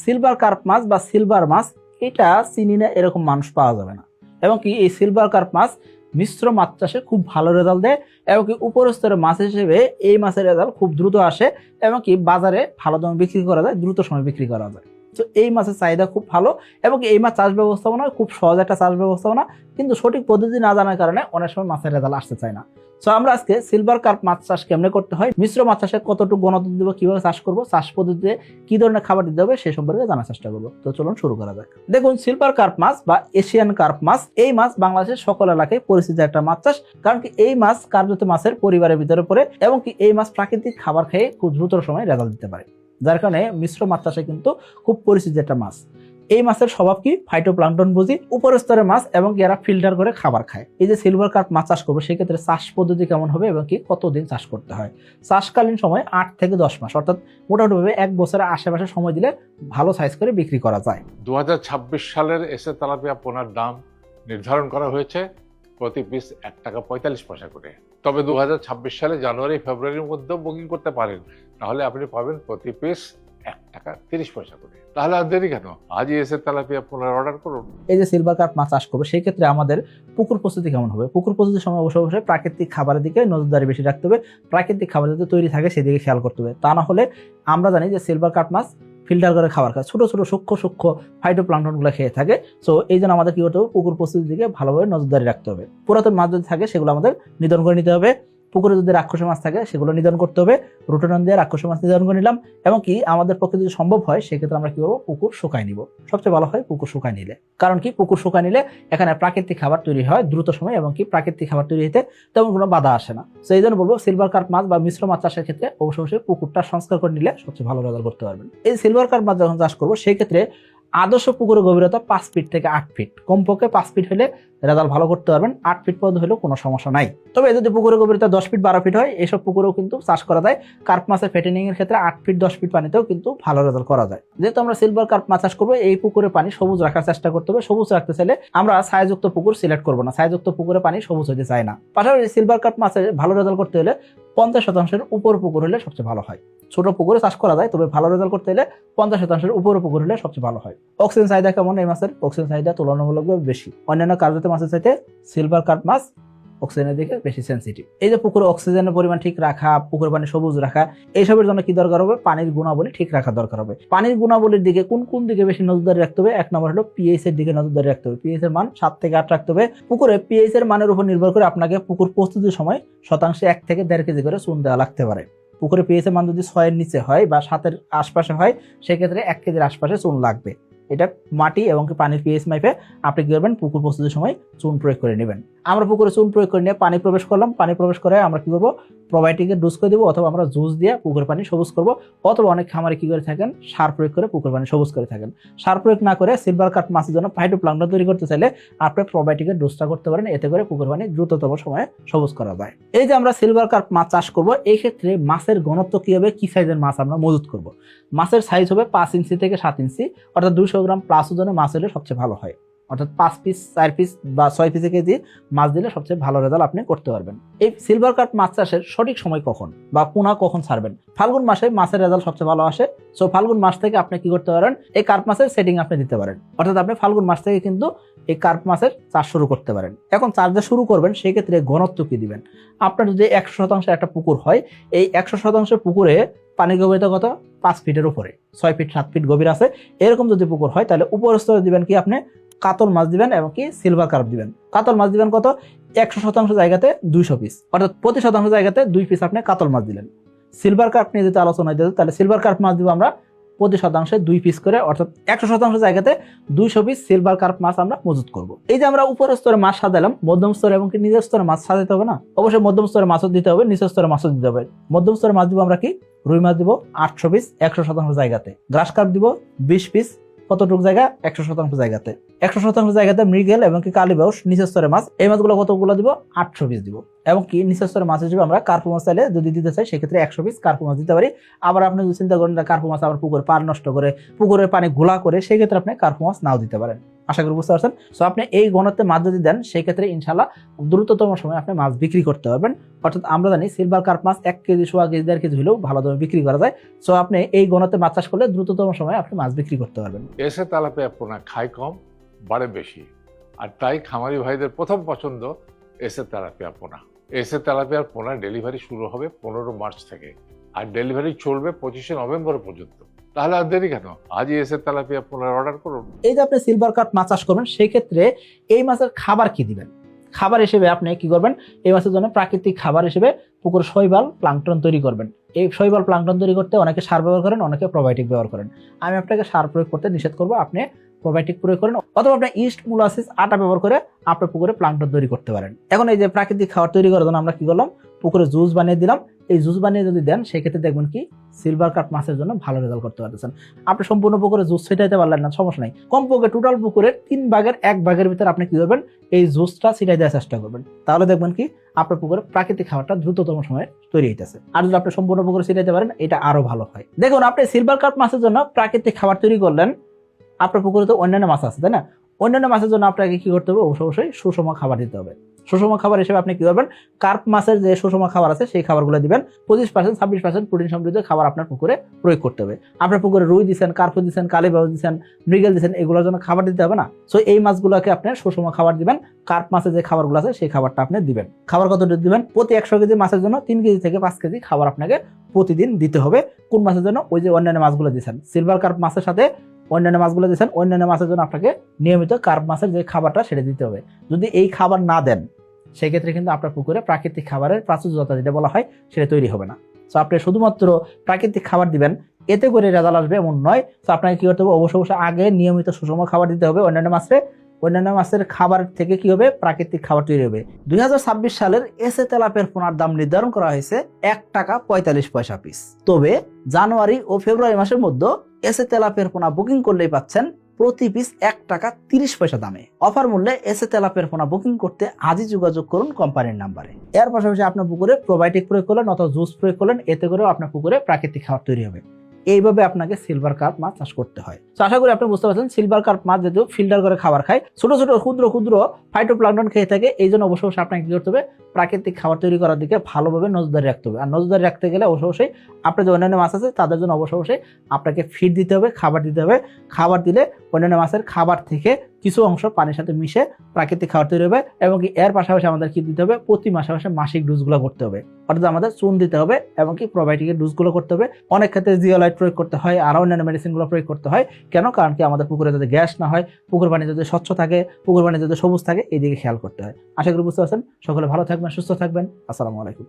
Silver carp মাছ বা silver মাছ এটা চিনি না এরকম মানুষ পাওয়া যাবে না। এবং কি এই সিলভার কার্প মাছ মিশ্র মাছ চাষে খুব ভালো রেজাল্ট দেয় এবং কি উপর স্তরের মাছ হিসেবে এই মাছের রেজাল্ট খুব দ্রুত আসে এবং কি বাজারে ভালো দামে বিক্রি করা যায়, দ্রুত সময় বিক্রি করা যায়। তো এই মাছের চাহিদা খুব ভালো এবং এই মাছ চাষ ব্যবস্থাপনা খুব সহজ একটা চাষ ব্যবস্থাপনা, কিন্তু সঠিক পদ্ধতি না জানার কারণে অনেক সময় মাছের রেজাল্ট আসতে চায় না। তো আমরা আজকে সিলভার কার্প মাছ চাষ কেমনে করতে হয়, মিশ্র মাছ চাষে কতটুকু গণত্ব দিব, কিভাবে চাষ করবো, চাষ পদ্ধতিতে কি ধরনের খাবার দিতে হবে সে সম্পর্কে জানার চেষ্টা করবো। তো চলুন শুরু করা যাক। দেখুন, সিলভার কার্প মাছ বা এশিয়ান কার্প মাছ, এই মাছ বাংলাদেশের সকল এলাকায় পরিচিত একটা মাছ চাষ। কারণ কি এই মাছ কার্পজাত মাছের পরিবারের ভিতরে পড়ে এবং কি এই মাছ প্রাকৃতিক খাবার খেয়ে খুব দ্রুত সময় রেজাল্ট দিতে পারে, যার কারণে মিশ্র মাছ চাষে কিন্তু খুব পরিচিত একটা মাছ। এই মাছের স্বভাব কি ফাইটোপ্লাঙ্কটন বুঝি, উপরের স্তরের মাছ এবং এরা ফিল্টার করে খাবার খায়। এই যে সিলভার কার্প মাছ চাষ করবো সেক্ষেত্রে চাষ পদ্ধতি কেমন হবে এবং কি কতদিন চাষ করতে হয়। চাষকালীন সময় 8 থেকে 10 মাস, অর্থাৎ মোটামুটি 1 বছরের আশেপাশে সময় দিলে ভালো সাইজ করে বিক্রি করা যায়। 2026 সালের এসে তেলাপিয়া পোনার দাম নির্ধারণ করা হয়েছে প্রতি পিস 1 টাকা 45 পয়সা করে। তবে 2026 সালে জানুয়ারি ফেব্রুয়ারির মধ্যে বুকিং করতে পারেন, তাহলে আপনি পাবেন প্রতি পিস 1 টাকা 30 পয়সা করে। তাহলে আর দেরি কেন, আজই এসে তেলাপিয়া পোনার অর্ডার করুন। এই যে সিলভার কার্প মাছ চাষ করবো সেই ক্ষেত্রে আমাদের পুকুর প্রস্তুতি কেমন হবে। পুকুর প্রস্তুতির সময় অবশ্যই প্রাকৃতিক খাবারের দিকে নজরদারি বেশি রাখতে হবে। প্রাকৃতিক খাবার যাতে তৈরি থাকে সেদিকে খেয়াল করতে হবে। তা না হলে আমরা জানি যে সিলভার কার্প মাছ ফিল্টার করে খাবার খায়, ছোট ছোট সূক্ষ্ম ফাইটোপ্লাঙ্কটন গুলো খেয়ে থাকে। সো এই জন্য আমাদের কি করতে হবে, পুকুর প্রস্তুতির দিকে ভালোভাবে নজরদারি রাখতে হবে। পুরাতন মাছ যদি থাকে সেগুলো আমাদের নিধন করে নিতে হবে। পুকুরে যদি রাক্ষসী মাছ থাকে সেগুলো নিধন করতে হবে, রোটানন দিয়ে রাক্ষসী মাছ নিধন করে নিলাম। এবং কি আমাদের পক্ষে যদি সম্ভব হয় সেক্ষেত্রে আমরা কি করবো, পুকুর শুকায় নিব। সবচেয়ে ভালো হয় পুকুর শুকায় নিলে, কারণ কি পুকুর শুকায় নিলে এখানে প্রাকৃতিক খাবার তৈরি হয় দ্রুত সময় এবং কি প্রাকৃতিক খাবার তৈরি হতে তেমন কোনো বাধা আসে না। তো এই জন্য বলবো সিলভার কার্প মাছ বা মিশ্র মাছ চাষের ক্ষেত্রে অবশ্যই পুকুরটা সংস্কার করে নিলে সবচেয়ে ভালো রেজাল্ট করতে পারবেন। এই সিলভার কার্প মাছ যখন চাষ করবো সেই ক্ষেত্রে আদর্শ পুকুরের গভীরতা 5 ফিট থেকে 8 ফিট, কমপক্ষে 5 ফিট হলে রেজাল্ট ভালো করতে পারবেন। 8 ফিট পর্যন্ত হলেও কোনো সমস্যা নাই। তবে যদি পুকুরের গভীরতা 10 ফিট 12 ফিট হয়, এইসব পুকুরেও কিন্তু চাষ করা যায়। কার্প মাছের ফেটেনিং এর ক্ষেত্রে 8 ফিট 10 ফিট পানিতেও কিন্তু ভালো রেজাল্ট করা যায়। যেহেতু আমরা সিলভার কার্প মাছ চাষ করবো, এই পুকুরের পানি সবুজ রাখার চেষ্টা করতে হবে। সবুজ রাখতে চাইলে আমরা ছায়াযুক্ত পুকুর সিলেক্ট করবো না, ছায়াযুক্ত পুকুরে পানি সবুজ হতে চায় না। পাশাপাশি সিলভার কার্প মাছের ভালো রেজাল্ট করতে হলে 50% উপর পুকুর হলে সবচেয়ে ভালো হয়। ছোট পুকুরে চাষ করা যায়, তবে ভালো রেজাল্ট করতে হলে 50% উপর পুকুর হলে সবচেয়ে ভালো হয়। অক্সিজেন চাহিদা কেমন এই মাছের? অক্সিজেন চাহিদা তুলনামূলকভাবে বেশি। অন্যান্য কার্পজাত মাছের চাইতে সিলভার কার্প মাছ অক্সিজেনের দিকে বেশি সেন্সিটিভ। এই যে পুকুরে অক্সিজেনের পরিমাণ ঠিক রাখা, পুকুরের পানি সবুজ রাখা, এইসবের জন্য কি দরকার হবে, পানির গুণাবলী ঠিক রাখা দরকার হবে। পানির গুণাবলীর দিকে কোন দিকে বেশি নজরদারি রাখতে হবে? 1 নম্বর হলো পিএইচ এর দিকে নজরদারি রাখতে হবে। পিএইচ এর মান 7 থেকে 8 রাখতে হবে। পুকুরে পিএইচ এর মানের উপর নির্ভর করে আপনাকে পুকুর প্রস্তুতির সময় শতাংশে 1 থেকে 1.5 কেজি করে চুন দেওয়া লাগতে পারে। পুকুরে পিএইচ এর মান যদি 6 এর নিচে হয় বা 7 এর আশপাশে হয় সেক্ষেত্রে 1 কেজির আশপাশে চুন লাগবে। এটা মাটি এবং পানির পিএইচ মাইপে আপনি কি করবেন, পুকুর প্রস্তুতির সময় চুন প্রয়োগ করে নেবেন। আমরা পুকুরে চুন প্রয়োগ করে নিয়ে পানি প্রবেশ করলাম, পানি প্রবেশ করে আমরা কি করবো, প্রোবায়োটিকের ডোজ করে দেবো, অথবা আমরা জুস দিয়ে পুকুরের পানি সবুজ করবো, অথবা অনেক খামারে কি করে থাকেন, সার প্রয়োগ করে পুকুরের পানি সবুজ করে থাকেন। সার প্রয়োগ না করে সিলভার কার্প মাছের জন্য ফাইটোপ্লাঙ্কটন তৈরি করতে চাইলে আপনি প্রোবায়োটিকের ডোজটা করতে পারেন, এতে করে পুকুর পানি দ্রুততম সময়ে সবুজ করা যায়। এই যে আমরা সিলভার কার্প মাছ চাষ করবো, এই ক্ষেত্রে মাছের ঘনত্ব কি হবে, কি সাইজের মাছ আমরা মজুত করবো। মাছের সাইজ হবে 5 ইঞ্চি থেকে 7 ইঞ্চি, অর্থাৎ 200 গ্রাম প্লাস ওজনের মাছ হলে সবচেয়ে ভালো হয়। অর্থাৎ 5 পিস 4 পিস বা 6 পিস কেজি মাছ দিলে সবচেয়ে ভালো রেজাল্ট আপনি করতে পারবেন। এই সিলভার কার্প মাছ চাষের সঠিক সময় কখন বা পোনা কখন ছাড়বেন? ফাল্গুন মাসে মাছের রেজাল্ট সবচেয়ে ভালো আসে। সো ফাল্গুন মাস থেকে আপনি কি করতে পারেন, এই কার্প মাছের সেটিং আপনি দিতে পারেন। অর্থাৎ আপনি ফাল্গুন মাস থেকে কিন্তু এই কার্প মাছের চাষ শুরু করতে পারেন। এখন চাষ যে শুরু করবেন সেই ক্ষেত্রে ঘনত্ব কি দিবেন? আপনার যদি 100% একটা পুকুর হয়, এই 100% পুকুরে পানির গভীরতা কত? 5 ফিটের উপরে, 6 ফিট 7 ফিট গভীর আছে। এরকম যদি পুকুর হয় তাহলে উপর স্তরে দিবেন কি, আপনি কাতল মাছ দিবেন এবং কি সিলভার কার্প দিবেন। কাতল মাছ দিবেন কত? 100% জায়গাতে 200 পিস, অর্থাৎ প্রতি শতাংশ জায়গাতে 2 পিস আপনি কাতল মাছ দিলেন। সিলভার কার্প নিয়ে যদি আলোচনা দিতে, তাহলে সিলভার কার্প মাছ দিব আমরা প্রতি শতাংশে 2 পিস করে, অর্থাৎ 100% জায়গাতে 200 পিস সিলভার কার্প মাছ আমরা মজুত করব। এই যে আমরা উপরের স্তরে মাছ সাজালাম, মধ্যম স্তরে এবং কি নিচের স্তরে মাছ সাজাতে হবে না? অবশ্যই মধ্যম স্তরে মাছও দিতে হবে, নিচের স্তরে মাছও দিতে হবে। মধ্যম স্তরে মাছ দিব আমরা কি, রুই মাছ দিব 800 পিস 100% জায়গাতে, গ্রাস কার্প দিব 20 পিস, কতটুকু জায়গা, 100% জায়গাতে। 100% জায়গাতে মৃগেল এবং কি কালীবাউস নিচের স্তরে মাছ, এই মাছগুলো কতগুলো দিব? 800 পিস দিব। এবং কি নিচের স্তরে মাছ হিসেবে আমরা কার্পু মাছ চাইলে যদি দিতে চাই সেক্ষেত্রে 100 পিস কার্পু মাছ দিতে পারি। আবার আপনি যদি চিন্তা করেন কার্পু মাছ আমার পুকুরে পানি নষ্ট করে, পুকুরের পানি ঘোলা করে, সেই ক্ষেত্রে আপনি কার্পু মাছ নাও দিতে পারেন। আশা করি বুঝতে পারছেন। সো আপনি এই ঘনত্বে মাছ যদি দেন সেই ক্ষেত্রে ইনশাল্লাহ দ্রুততম সময়ে আপনি মাছ বিক্রি করতে পারবেন। অর্থাৎ আমরা জানি সিলভার কার্প মাছ 1 কেজি, 1.5 কেজি, 1.5 কেজি হলেও ভালো দামে বিক্রি করা যায়। সো আপনি এই ঘনত্বে মাছ চাষ করলে দ্রুততম সময়ে আপনি মাছ বিক্রি করতে পারবেন। এসে তেলাপিয়া পোনা খায় কম, বাড়ে বেশি, আর তাই খামারি ভাইদের প্রথম পছন্দ এসে তেলাপিয়া পোনা। এসে তেলাপিয়ার পোনা ডেলিভারি শুরু হবে 15 মার্চ থেকে, আর ডেলিভারি চলবে 25 নভেম্বর পর্যন্ত। তাহলে আর দেরি কেন? আজই এসে তেলাপিয়া পোনার অর্ডার করুন। এই যে আপনি সিলভার কার্প মাছ চাষ করবেন সেই ক্ষেত্রে এই মাছের খাবার কি দিবেন? খাবার হিসেবে আপনি কি করবেন? এই মাছের জন্য প্রাকৃতিক খাবার হিসেবে পুকুরে শৈবাল প্লাঙ্কটন তৈরি করবেন। এই শৈবাল প্লাঙ্কটন তৈরি করতে অনেকে সার ব্যবহার করেন, অনেকে প্রোবায়োটিক ব্যবহার করেন। আমি আপনাকে সার প্রয়োগ করতে নিষেধ করবো, আপনি প্রোবায়োটিক প্রয়োগ করেন, অথবা আপনি ইস্ট, মোলাসিস, আটা ব্যবহার করে আপনার পুকুরে প্লাঙ্কটন তৈরি করতে পারেন। এখন এই যে প্রাকৃতিক খাবার তৈরি করার জন্য আমরা কি করলাম? পুকুরে জুস বানিয়ে দিলাম। এই জুস বানিয়ে যদি দেন সেই ক্ষেত্রে দেখবেন কি সিলভার কার্প মাছের জন্য ভালো রেজাল্ট করতে পারতেছেন। আপনি সম্পূর্ণ পুকুরে জুস ছিটাইতে পারলেন না, সমস্যা নাই। কমপক্ষে টোটাল পুকুরের 3 ভাগের 1 ভাগের ভিতরে আপনি কি করবেন? এই জুসটা ছিটাই দেওয়ার চেষ্টা করবেন। তাহলে দেখবেন কি আপনার পুকুরে প্রাকৃতিক খাবারটা দ্রুততম সময়ে তৈরি হইতেছে। আর যদি আপনি সম্পূর্ণ পুকুরে ছিটাইতে পারেন এটা আরো ভালো হয়। দেখুন, আপনি সিলভার কার্প মাছের জন্য প্রাকৃতিক খাবার তৈরি করলেন, আপনার পুকুরে তো অন্যান্য মাছ আছে, তাই না? অন্যান্য মাছের জন্য আপনাকে কি করতে হবে? অবশ্যই সুষম খাবার দিতে হবে। সুষম খাবার হিসেবে আপনি কি করবেন? কার্প মাছের যে সুষম খাবার আছে সেই খাবারগুলো দিবেন। 25%, 26% প্রোটিন সমৃদ্ধ খাবার আপনার পুকুরে প্রয়োগ করতে হবে। আপনার পুকুরে রুই দিচ্ছেন, কার্প দিচ্ছেন, কালীবাউস দিচ্ছেন, মৃগেল দিচ্ছেন, এগুলোর জন্য খাবার দিতে হবে না? সো এই মাছগুলোকে আপনি সুষম খাবার দিবেন। কার্প মাছের যে খাবারগুলো আছে সেই খাবারটা আপনি দিবেন। খাবার কতটুকু দিবেন? প্রতি 100 কেজি মাছের জন্য 3 কেজি থেকে 5 কেজি খাবার আপনাকে প্রতিদিন দিতে হবে। কোন মাছের জন্য? ওই যে অন্যান্য মাছগুলো দিচ্ছেন, সিলভার কার্প মাছের সাথে অন্যান্য মাছগুলো দিচ্ছেন, অন্যান্য মাছের জন্য আপনাকে নিয়মিত কার্প মাছের যে খাবারটা সেটা দিতে হবে। যদি এই খাবার না দেন সেই ক্ষেত্রে কিন্তু আপনার পুকুরে প্রাকৃতিক খাবারের প্রাচুর্যতা যেটা বলা হয় সেটা তৈরি হবে না। তো আপনি শুধুমাত্র প্রাকৃতিক খাবার দিবেন, এতে করে রেজাল্ট আসবে এমন নয়। তো আপনাকে কি করতে হবে? অবশ্যই আগে নিয়মিত সুষম খাবার দিতে হবে। অন্যান্য মাছের খাবার থেকে কি হবে? প্রাকৃতিক খাবার তৈরি হবে। 2026 সালের এসে তেলাপিয়ার পোনার দাম নির্ধারণ করা হয়েছে 1 টাকা 45 পয়সা পিস। তবে জানুয়ারি ও ফেব্রুয়ারি মাসের মধ্যে এসে তেলাপিয়ার পোনা বুকিং করলেই পাচ্ছেন প্রতি পিস 1 টাকা 30 পয়সা দামে। অফার মূল্যে এসে তেলাপিয়ার পোনা বুকিং করতে আজই যোগাযোগ করুন কোম্পানির নাম্বারে। এর পাশাপাশি আপনার পুকুরে প্রোবায়োটিক প্রয়োগ করলেন অথবা জুস প্রয়োগ করলেন, এতে করেও আপনার পুকুরে প্রাকৃতিক খাবার তৈরি হবে। এইভাবে আপনাকে সিলভার কার্প মাছ চাষ করতে হয়। তো আশা করি আপনি বুঝতে পারছেন সিলভার কার্প মাছ যেহেতু ফিল্টার করে খাবার খায়, ছোট ছোট ক্ষুদ্র ক্ষুদ্র ফাইটোপ্লাঙ্কটন খেয়ে থাকে, এই জন্য অবশ্যই আপনাকে কি করতে হবে? প্রাকৃতিক খাবার তৈরি করার দিকে ভালোভাবে নজরদারি রাখতে হবে। আর নজরদারি রাখতে গেলে অবশ্যই আপনার যে অন্যান্য মাছ আছে তাদের জন্য অবশ্যই আপনাকে ফিড দিতে হবে, খাবার দিতে হবে। খাবার দিলে অন্যান্য মাছের খাবার থেকে কিছু অংশ পানির সাথে মিশে প্রাকৃতিক খাবার তৈরি হবে। এবং কি এর পাশাপাশি আমাদের কি দিতে হবে? প্রতি মাসে মাসিক ডোজগুলো করতে হবে। অর্থাৎ আমাদের চুন দিতে হবে এবং কি প্রোবায়োটিকের ডোজগুলো করতে হবে। অনেক ক্ষেত্রে জিওলাইট প্রয়োগ করতে হয়, আর অন্যান্য মেডিসিনগুলো প্রয়োগ করতে হয়। কেন? কারণ কি আমাদের পুকুরে যাতে গ্যাস না হয়, পুকুর পানি যাতে স্বচ্ছ থাকে, পুকুর পানি যাতে সবুজ থাকে, এই দিকে খেয়াল করতে হয়। আশা করি বুঝতে পারছেন। সকলে ভালো থাকবেন, সুস্থ থাকবেন। আসসালামু আলাইকুম।